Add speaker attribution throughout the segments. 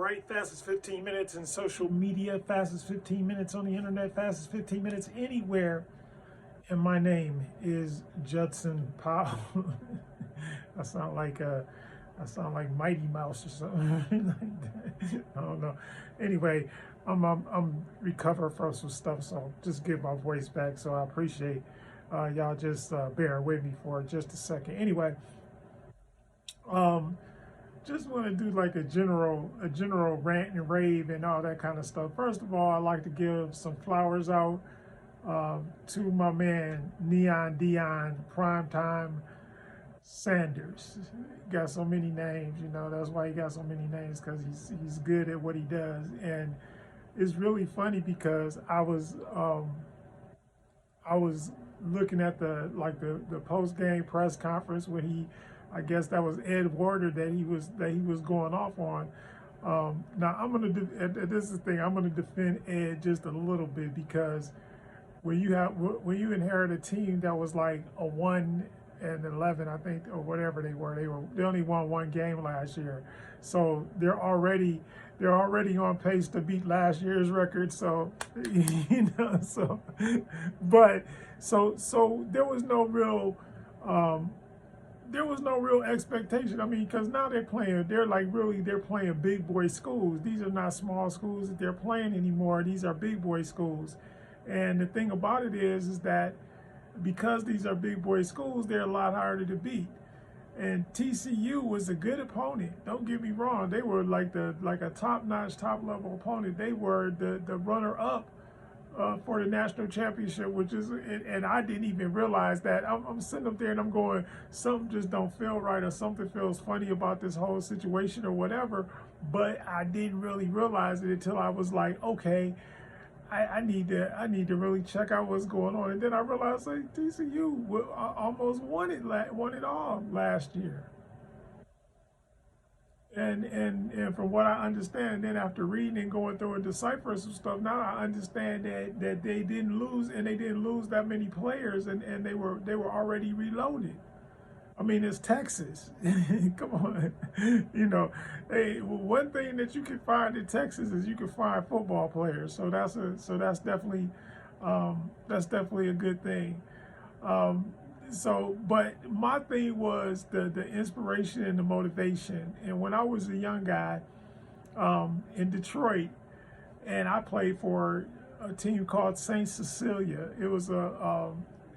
Speaker 1: right? Fastest 15 minutes in social media, fastest 15 minutes on the internet, fastest 15 minutes anywhere. And my name is Judson Powell. I sound like Mighty Mouse or something like that. I don't know. Anyway, I'm recovering from some stuff, so just get my voice back. So I appreciate y'all just bearing with me for just a second. Anyway, just want to do like a general rant and rave and all that kind of stuff. First of all, I'd like to give some flowers out to my man Deion Primetime Sanders. He got so many names, you know. That's why he got so many names, because he's good at what he does. And it's really funny because I was looking at the post game press conference when he, I guess that was Ed Warder that he was going off on. Now I'm gonna this is the thing, I'm gonna defend Ed just a little bit, because when you inherit a team that was like a 1-11, I think, or whatever they only won one game last year, so they're already on pace to beat last year's record. So you know, so there was no real expectation. I mean, because now they're playing big boy schools. These are not small schools that they're playing anymore. These are big boy schools. And the thing about it is that because these are big boy schools, they're a lot harder to beat. And TCU was a good opponent. Don't get me wrong; they were like a top-notch, top-level opponent. They were the runner-up for the national championship, and I didn't even realize that. I'm sitting up there and I'm going, something just don't feel right, or something feels funny about this whole situation or whatever. But I didn't really realize it until I was like, okay, I need to really check out what's going on. And then I realized, like, TCU almost won it all last year. And from what I understand, then after reading and going through and deciphering some stuff, now I understand that they didn't lose, and they didn't lose that many players, and they were already reloaded. I mean, it's Texas. Come on, you know. Hey, one thing that you can find in Texas is you can find football players. So that's definitely a good thing. But my thing was the inspiration and the motivation. And when I was a young guy in Detroit, and I played for a team called Saint Cecilia. It was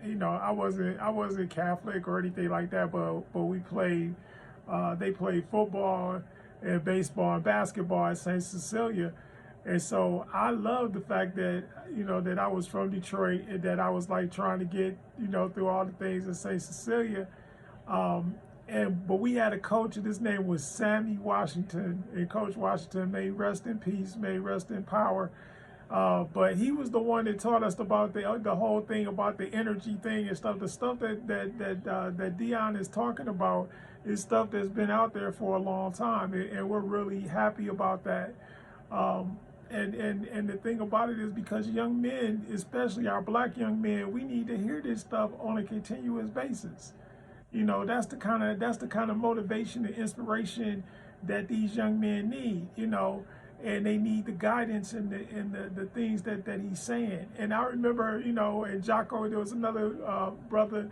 Speaker 1: I wasn't Catholic or anything like that, but we played. They played football and baseball and basketball at Saint Cecilia, and so I loved the fact that that I was from Detroit, and that I was like trying to get through all the things at Saint Cecilia. But we had a coach, and his name was Sammy Washington, and Coach Washington, may rest in peace, may rest in power. But he was the one that taught us about the whole thing about the energy thing and stuff. The stuff that Deion is talking about is stuff that's been out there for a long time, and we're really happy about that. And the thing about it is, because young men, especially our black young men, we need to hear this stuff on a continuous basis. That's the kind of motivation and inspiration that these young men need. And they need the guidance and the things that he's saying. And I remember, in Jocko, there was another brother,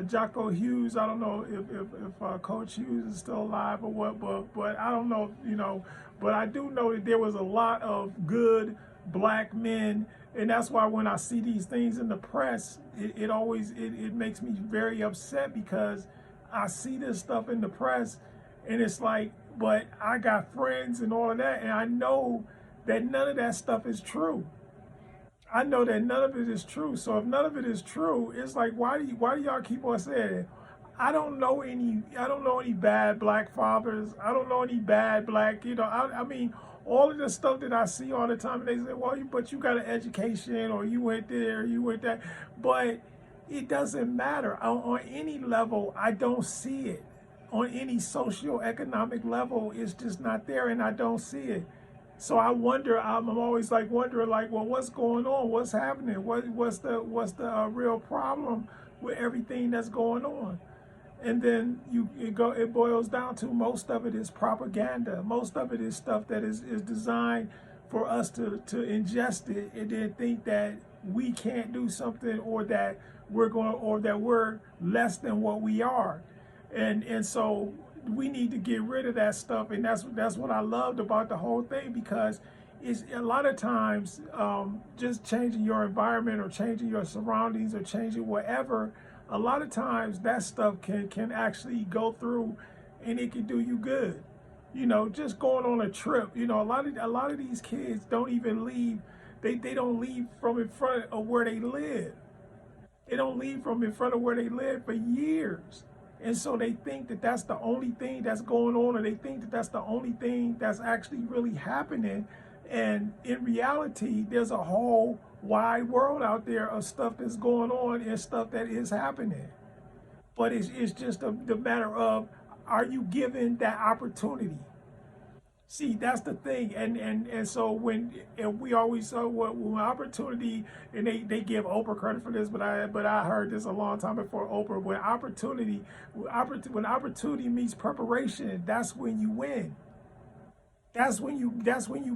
Speaker 1: Jocko Hughes. I don't know if Coach Hughes is still alive or what, but I don't know, but I do know that there was a lot of good black men. And that's why when I see these things in the press, it always makes me very upset, because I see this stuff in the press, and it's like, but I got friends and all of that, and I know that none of that stuff is true. I know that none of it is true. So if none of it is true, it's like, why do y'all keep on saying it? I don't know any bad black fathers. I don't know any bad black, I mean, all of the stuff that I see all the time, and they say, well, but you got an education, or you went there, you went that. But it doesn't matter. On any level, I don't see it. On any socio-economic level, it's just not there, and I don't see it. So I wonder. I'm always wondering, well, what's going on? What's happening? What's the real problem with everything that's going on? And then it boils down to most of it is propaganda. Most of it is stuff that is designed for us to ingest it and then think that we can't do something, or that we're less than what we are. And so we need to get rid of that stuff. And that's what I loved about the whole thing, because it's a lot of times just changing your environment or changing your surroundings or changing whatever, a lot of times that stuff can actually go through and it can do you good. You know, just going on a trip, you know, a lot of these kids don't even leave. They don't leave from in front of where they live. They don't leave from in front of where they live for years. And so they think that that's the only thing that's going on, or they think that that's the only thing that's actually really happening. And in reality, there's a whole wide world out there of stuff that's going on and stuff that is happening. But it's just the matter of, are you given that opportunity? See, that's the thing. And so and we always saw when opportunity, and they give Oprah credit for this, but I heard this a long time before Oprah. When opportunity meets preparation, that's when you win. That's when you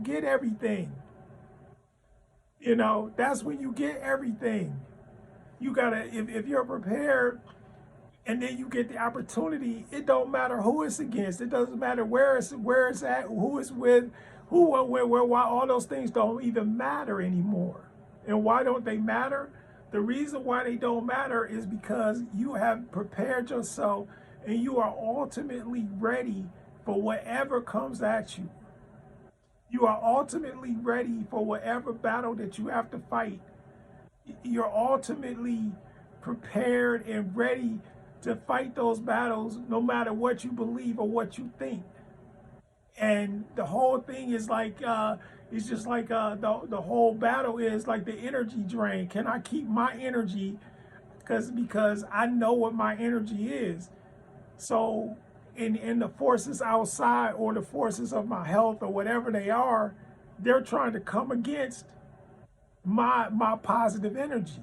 Speaker 1: get everything. You know, that's when you get everything. You gotta, if you're prepared and then you get the opportunity, it don't matter who it's against. It doesn't matter where it's at, who it's with, who, where, why. All those things don't even matter anymore. And why don't they matter? The reason why they don't matter is because you have prepared yourself and you are ultimately ready for whatever comes at you. You are ultimately ready for whatever battle that you have to fight. You're ultimately prepared and ready to fight those battles, no matter what you believe or what you think. And the whole thing is like, it's just like the whole battle is like the energy drain. Can I keep my energy? Because I know what my energy is. So in the forces outside, or the forces of my health, or whatever they are, they're trying to come against my positive energy.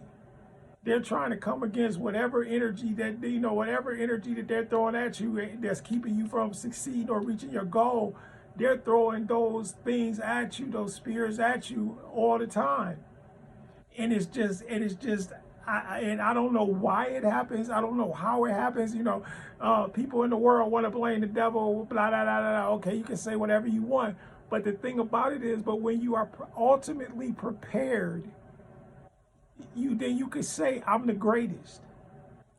Speaker 1: They're trying to come against whatever energy that, you know, whatever energy that they're throwing at you that's keeping you from succeeding or reaching your goal. They're throwing those things at you, those spears at you all the time. And it's just I don't know why it happens. I don't know how it happens. You know, people in the world want to blame the devil, blah, blah, blah, blah. Okay, you can say whatever you want. But the thing about it is, but when you are ultimately prepared, then you could say, I'm the greatest.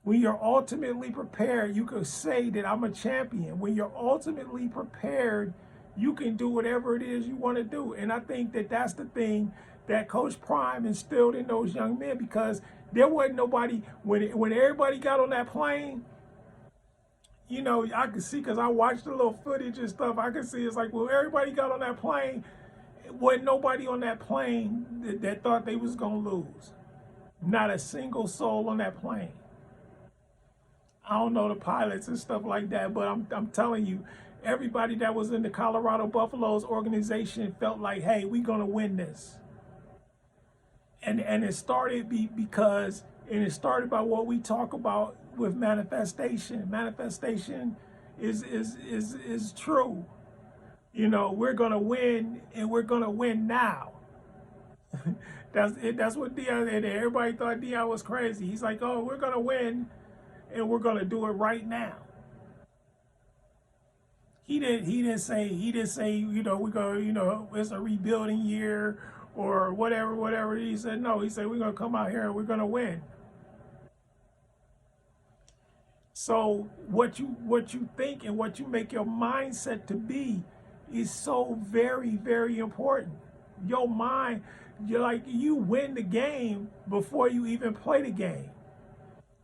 Speaker 1: When you're ultimately prepared, you could say that I'm a champion. When you're ultimately prepared, you can do whatever it is you want to do. And I think that that's the thing that Coach Prime instilled in those young men, because there wasn't nobody, when everybody got on that plane, you know, I could see, because I watched the little footage and stuff, I could see it's like, well, everybody got on that plane, wasn't nobody on that plane that thought they was going to lose. Not a single soul on that plane. I don't know the pilots and stuff like that, but I'm telling you, everybody that was in the Colorado Buffaloes organization felt like, hey, we're going to win this. And it started because it started by what we talk about with manifestation. Manifestation is true. You know, we're going to win, and we're going to win now. That's what Deion, and everybody thought Deion was crazy. He's like, oh, we're going to win, and we're going to do it right now. He didn't say, you know, we're going to, you know, it's a rebuilding year or whatever. He said, no, he said, we're going to come out here and we're going to win. So what you think and what you make your mindset to be is so very, very important. Your mind, you win the game before you even play the game.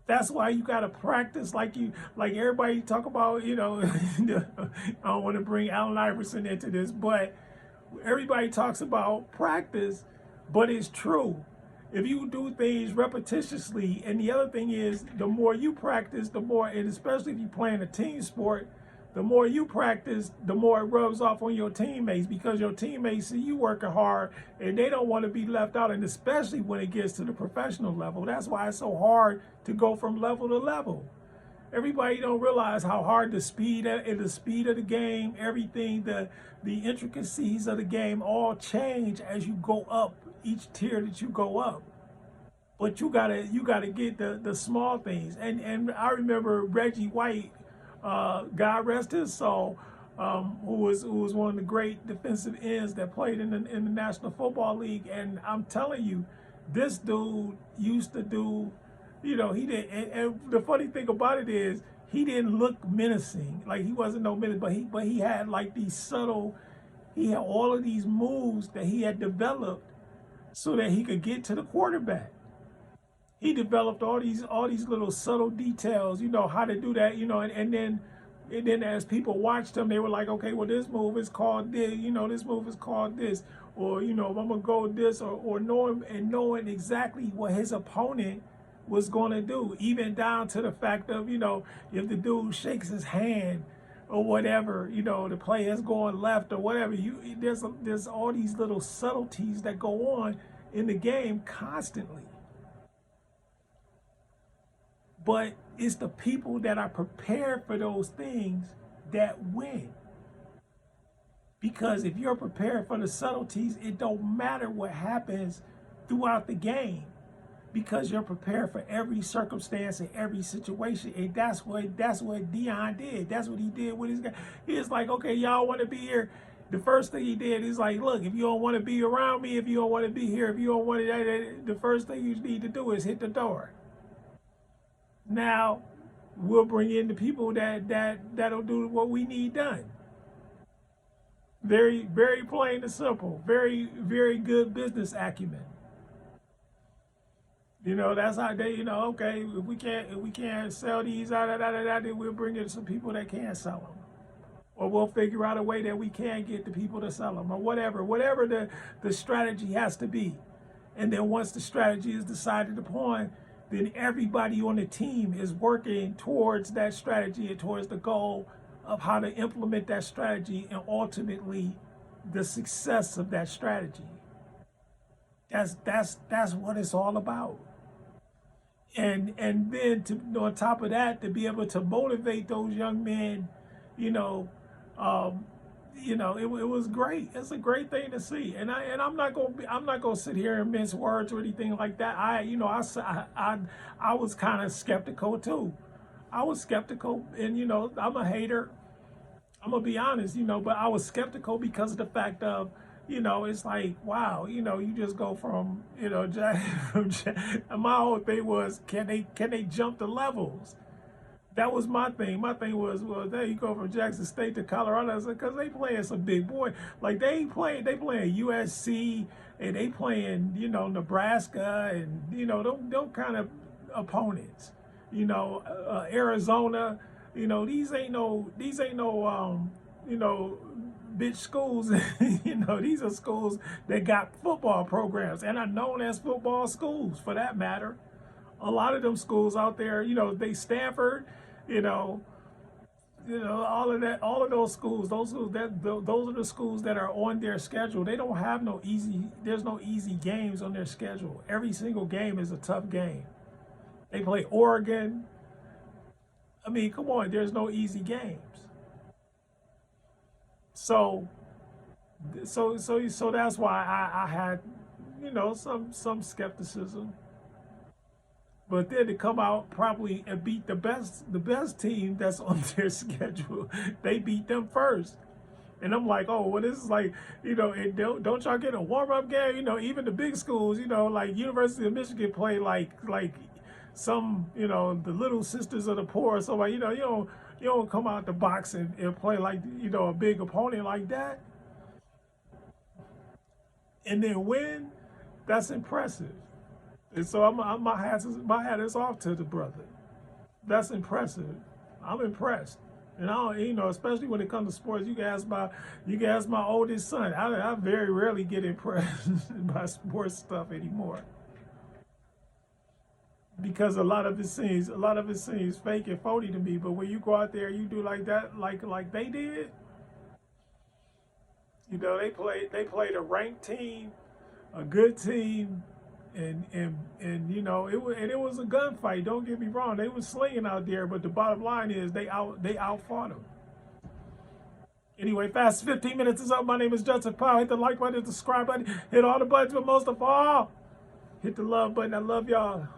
Speaker 1: That's why you gotta practice, like everybody talk about, you know. I don't want to bring Allen Iverson into this, but everybody talks about practice, but it's true. If you do things repetitiously, and the other thing is, the more you practice, the more, and especially if you're playing a team sport, the more you practice, the more it rubs off on your teammates, because your teammates see you working hard and they don't want to be left out. And especially when it gets to the professional level, that's why it's so hard to go from level to level. Everybody don't realize how hard the speed of the game, everything, the intricacies of the game all change as you go up each tier that you go up. But you gotta get the small things. And I remember Reggie White, God rest his soul, who was one of the great defensive ends that played in the National Football League. And I'm telling you, this dude used to do, he did. And the funny thing about it is, he didn't look menacing. Like, he wasn't no menace, but he had like these subtle. He had all of these moves that he had developed so that he could get to the quarterback. He developed all these little subtle details, how to do that, and then as people watched him, they were like, okay, well, this move is called this, this move is called this, or if I'm gonna go this, or knowing exactly what his opponent was gonna do, even down to the fact of, if the dude shakes his hand or whatever, the play is going left or whatever. There's all these little subtleties that go on in the game constantly. But it's the people that are prepared for those things that win. Because if you're prepared for the subtleties, it don't matter what happens throughout the game, because you're prepared for every circumstance and every situation. And that's what Deion did. That's what he did with his guy. He was like, okay, y'all want to be here. The first thing he did is like, look, if you don't want to be around me, if you don't want to be here, if you don't want to, the first thing you need to do is hit the door. Now, we'll bring in the people that'll do what we need done. Very, very plain and simple. Very, very good business acumen. That's how they, okay, if we can't sell these, then we'll bring in some people that can sell them. Or we'll figure out a way that we can get the people to sell them, or whatever the strategy has to be. And then once the strategy is decided upon, then everybody on the team is working towards that strategy and towards the goal of how to implement that strategy and ultimately the success of that strategy. That's what it's all about. And then on top of that, to be able to motivate those young men, it was great. It's a great thing to see, and I'm not gonna sit here and mince words or anything like that. I was kind of skeptical too. I was skeptical, and I'm a hater. I'm gonna be honest, but I was skeptical because of the fact of, it's like, wow, you just go from, my whole thing was, can they jump the levels? That was my thing. My thing was, well, there you go from Jackson State to Colorado, because they playing some big boy. Like they playing USC, and they playing, Nebraska, and them kind of opponents. Arizona. These ain't no bitch schools. These are schools that got football programs and are known as football schools, for that matter. A lot of them schools out there, they Stanford, all of that, all of those schools, those are the schools that are on their schedule. They don't have there's no easy games on their schedule. Every single game is a tough game. They play Oregon. I mean, come on, there's no easy games. So that's why I had, some skepticism. But then to come out probably and beat the best team that's on their schedule, they beat them first. And I'm like, oh, well, this is like, and don't y'all get a warm-up game? Even the big schools, like University of Michigan play like some, the Little Sisters of the Poor. So like, you don't come out the box and play like, a big opponent like that. And then win, that's impressive. And so my hat is off to the brother. That's impressive. I'm impressed. And especially when it comes to sports, you can ask my oldest son. I very rarely get impressed by sports stuff anymore, because a lot of it seems fake and phony to me. But when you go out there, you do like that, like they did. They played a ranked team, a good team. and you know, it was a gunfight. Don't get me wrong, they was slinging out there, but the bottom line is they outfought them. Anyway, fast 15 minutes is up. My name is Justin Powell. Hit the like button, hit the subscribe button, hit all the buttons, but most of all, hit the love button. I love y'all.